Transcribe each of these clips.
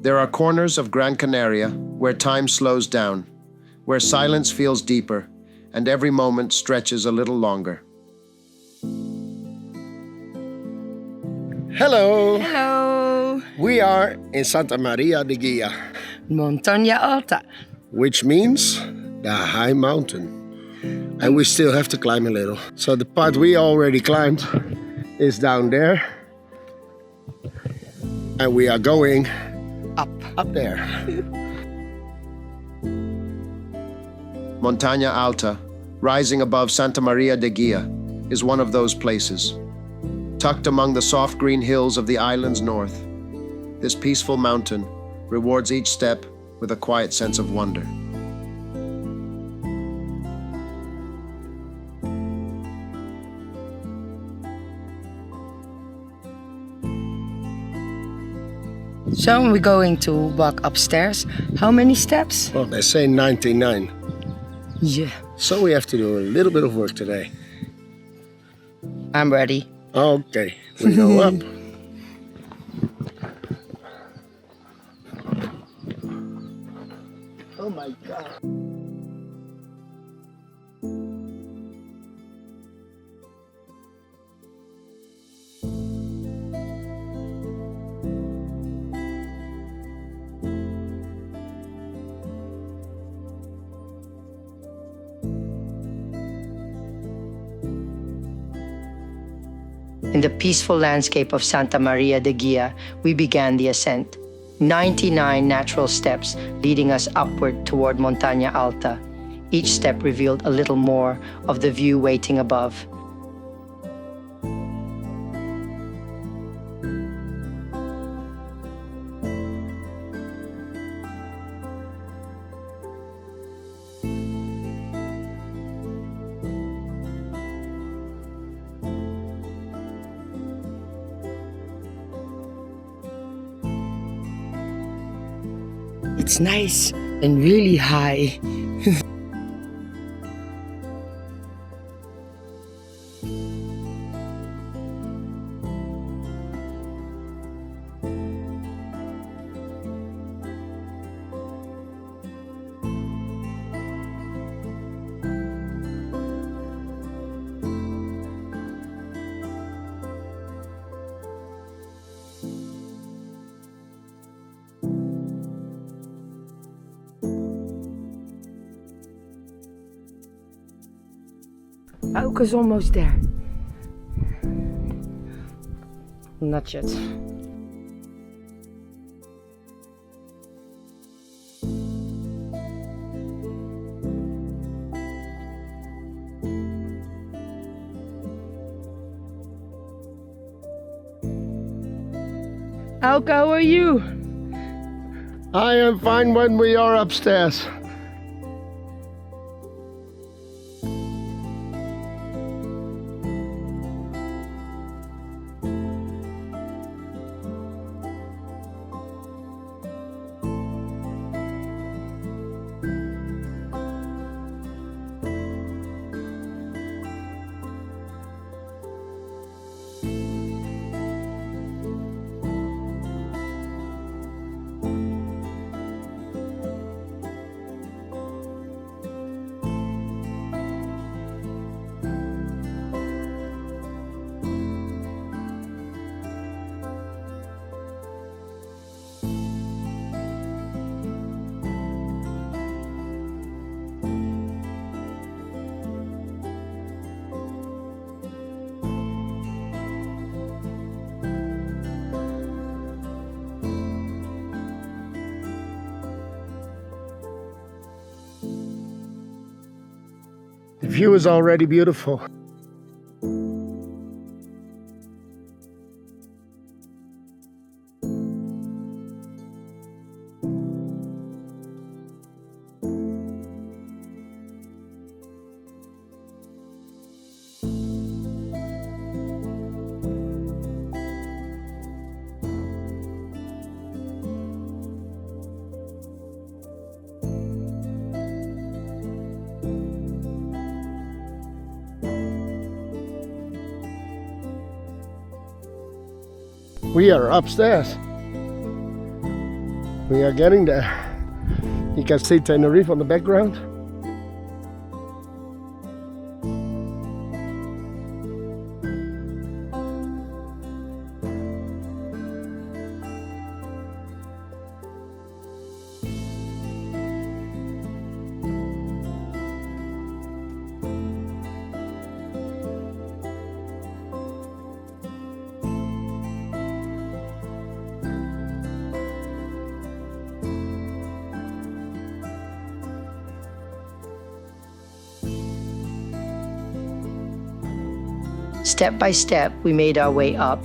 There are corners of Gran Canaria where time slows down, where silence feels deeper, and every moment stretches a little longer. Hello! Hello! We are in Santa María de Guía, Montaña Alta. which means the high mountain. And we still have to climb a little. So the part we already climbed is down there. And we are going up there. Montaña Alta, rising above Santa María de Guía, is one of those places. Tucked among the soft green hills of the island's north, this peaceful mountain rewards each step with a quiet sense of wonder. So we're going to walk upstairs. How many steps? Well, they say 99. Yeah. So we have to do a little bit of work today. I'm ready. Okay, we go up. Oh my God. In the peaceful landscape of Santa María de Guía, we began the ascent. 99 natural steps leading us upward toward Montaña Alta. Each step revealed a little more of the view waiting above. It's nice and really high. Auke's almost there. Not yet. Auke, how are you? I am fine when we are upstairs. The view is already beautiful. We are upstairs. We are getting there. You can see Tenerife on the background. Step by step, we made our way up,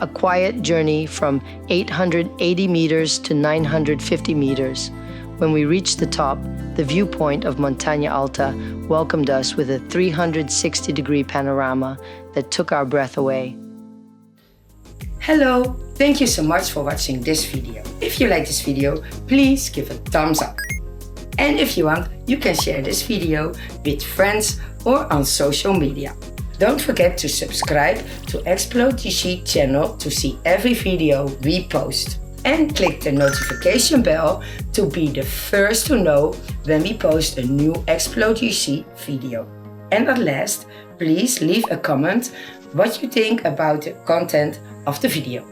a quiet journey from 880 meters to 950 meters. When we reached the top, the viewpoint of Montaña Alta welcomed us with a 360-degree panorama that took our breath away. Hello, thank you so much for watching this video. If you like this video, please give a thumbs up. And if you want, you can share this video with friends or on social media. Don't forget to subscribe to ExploGC channel to see every video we post. And click the notification bell to be the first to know when we post a new ExploGC video. And at last, please leave a comment what you think about the content of the video.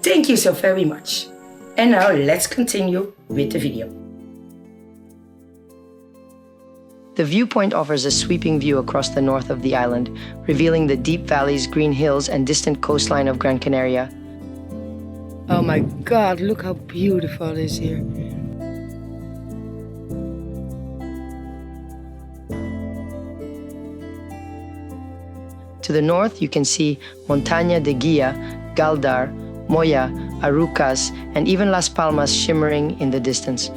Thank you so very much. And now let's continue with the video. The viewpoint offers a sweeping view across the north of the island, revealing the deep valleys, green hills, and distant coastline of Gran Canaria. Oh my God, look how beautiful it is here. To the north, you can see Montaña de Guía, Galdar, Moya, Arucas, and even Las Palmas shimmering in the distance.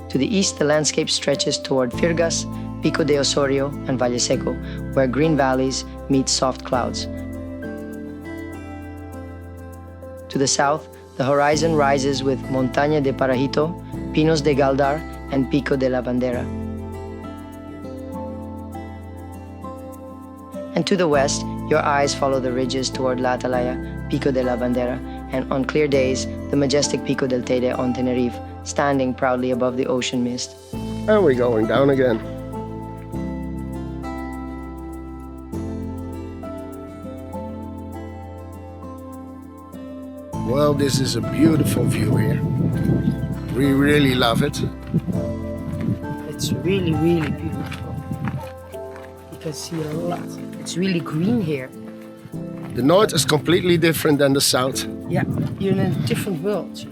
To the east, the landscape stretches toward Firgas, Pico de Osorio, and Valle Seco, where green valleys meet soft clouds. To the south, the horizon rises with Montaña de Parajito, Pinos de Galdar, and Pico de la Bandera. And to the west, your eyes follow the ridges toward La Atalaya, Pico de la Bandera, and on clear days, the majestic Pico del Teide on Tenerife, standing proudly above the ocean mist. And we're going down again. Well, this is a beautiful view here. We really love it. It's really, really beautiful. You can see a lot. It's really green here. The north is completely different than the south. Yeah, you're in a different world.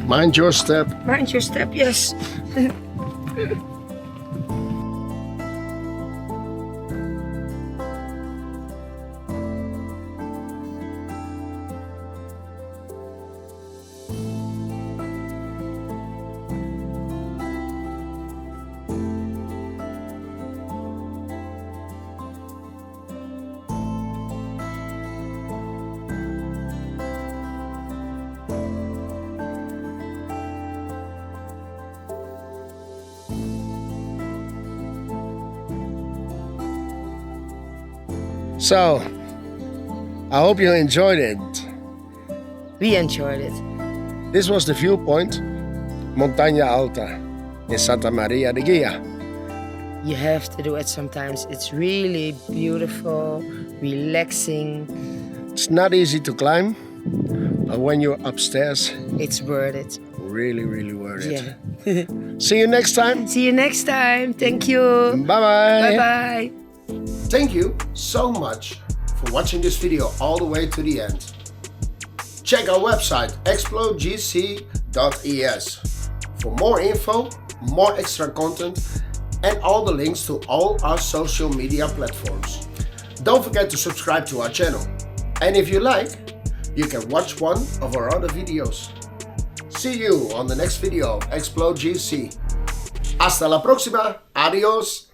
Mind your step. Mind your step, yes. So, I hope you enjoyed it. We enjoyed it. This was the viewpoint, Montaña Alta in Santa María de Guía. You have to do it sometimes. It's really beautiful, relaxing. It's not easy to climb, but when you're upstairs, It's worth it. really, really worth it. Yeah. See you next time. See you next time. Thank you. Bye-bye. Bye-bye. Thank you so much for watching this video all the way to the end. Check our website ExploGC.es for more info, more extra content, and all the links to all our social media platforms. Don't forget to subscribe to our channel. And if you like, you can watch one of our other videos. See you on the next video of ExploGC. Hasta la próxima. Adios.